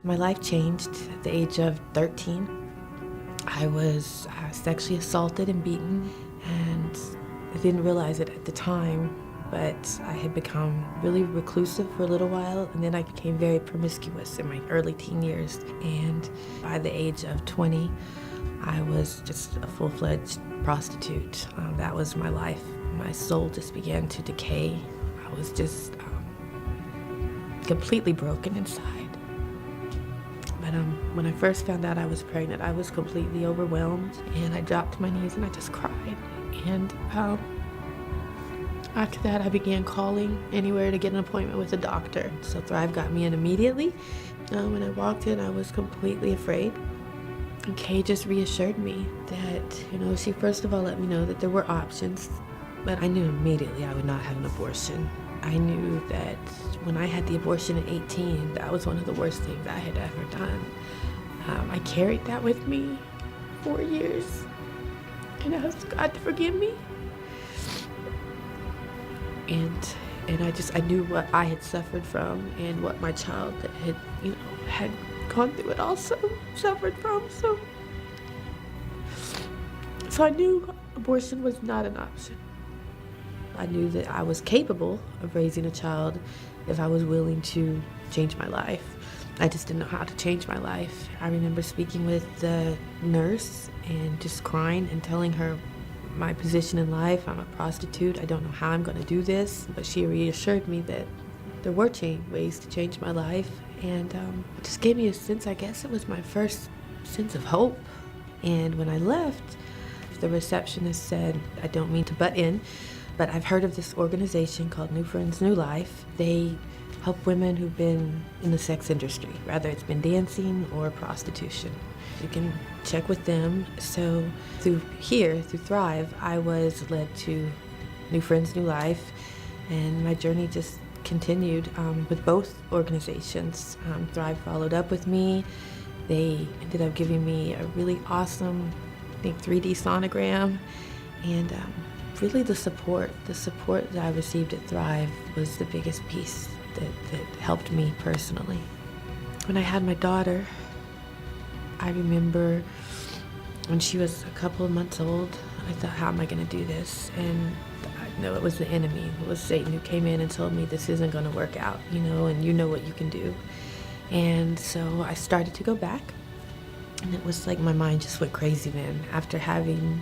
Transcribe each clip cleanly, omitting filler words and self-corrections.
My life changed at the age of 13. I was sexually assaulted and beaten, and I didn't realize it at the time, but I had become really reclusive for a little while, and then I became very promiscuous in my early teen years. And by the age of 20, I was just a full-fledged prostitute. That was my life. My soul just began to decay. I was just completely broken inside. But when I first found out I was pregnant, I was completely overwhelmed, and I dropped to my knees and I just cried. And after that, I began calling anywhere to get an appointment with a doctor. So Thrive got me in immediately. When I walked in, I was completely afraid. And Kay just reassured me that, she first of all let me know that there were options, but I knew immediately I would not have an abortion. I knew that when I had the abortion at 18, that was one of the worst things I had ever done. I carried that with me 4 years, and I asked God to forgive me. And I knew what I had suffered from and what my child had gone through it also suffered from. So I knew abortion was not an option. I knew that I was capable of raising a child if I was willing to change my life. I just didn't know how to change my life. I remember speaking with the nurse and just crying and telling her my position in life. I'm a prostitute. I don't know how I'm going to do this. But she reassured me that there were ways to change my life. And it just gave me a sense, I guess it was my first sense of hope. And when I left, the receptionist said, I don't mean to butt in, but I've heard of this organization called New Friends, New Life. They help women who've been in the sex industry, whether it's been dancing or prostitution. You can check with them. So through Thrive, I was led to New Friends, New Life, and my journey just continued with both organizations. Thrive followed up with me. They ended up giving me a really awesome, 3D sonogram, and really the support that I received at Thrive was the biggest piece that helped me personally. When I had my daughter, I remember when she was a couple of months old, I thought, how am I going to do this? And I know it was the enemy. It was Satan who came in and told me this isn't going to work out, and you know what you can do. And so I started to go back, and it was like my mind just went crazy then. After having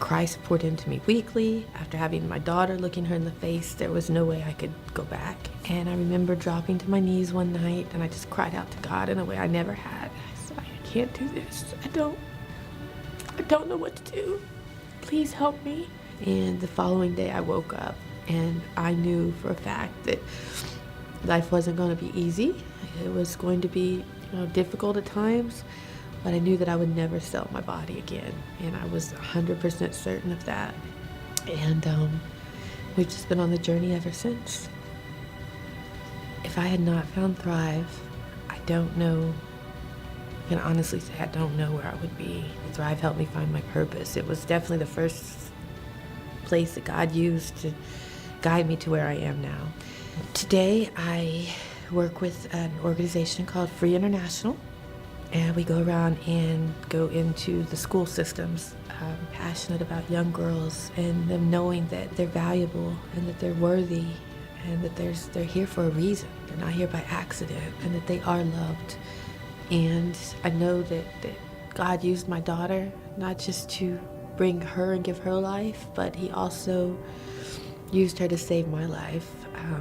Christ poured into me weekly, after having my daughter looking her in the face, there was no way I could go back. And I remember dropping to my knees one night, and I just cried out to God in a way I never had. I said, I can't do this. I don't know what to do. Please help me. And the following day I woke up, and I knew for a fact that life wasn't going to be easy. It was going to be difficult at times, but I knew that I would never sell my body again, and I was 100% certain of that. And we've just been on the journey ever since. If I had not found Thrive, I don't know, I can honestly say I don't know where I would be. Thrive helped me find my purpose. It was definitely the first place that God used to guide me to where I am now. Today, I work with an organization called Free International, and we go around and go into the school systems. I'm passionate about young girls and them knowing that they're valuable and that they're worthy and that they're here for a reason. They're not here by accident, and that they are loved. And I know that God used my daughter not just to bring her and give her life, but he also used her to save my life.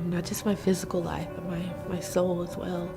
Not just my physical life, but my soul as well.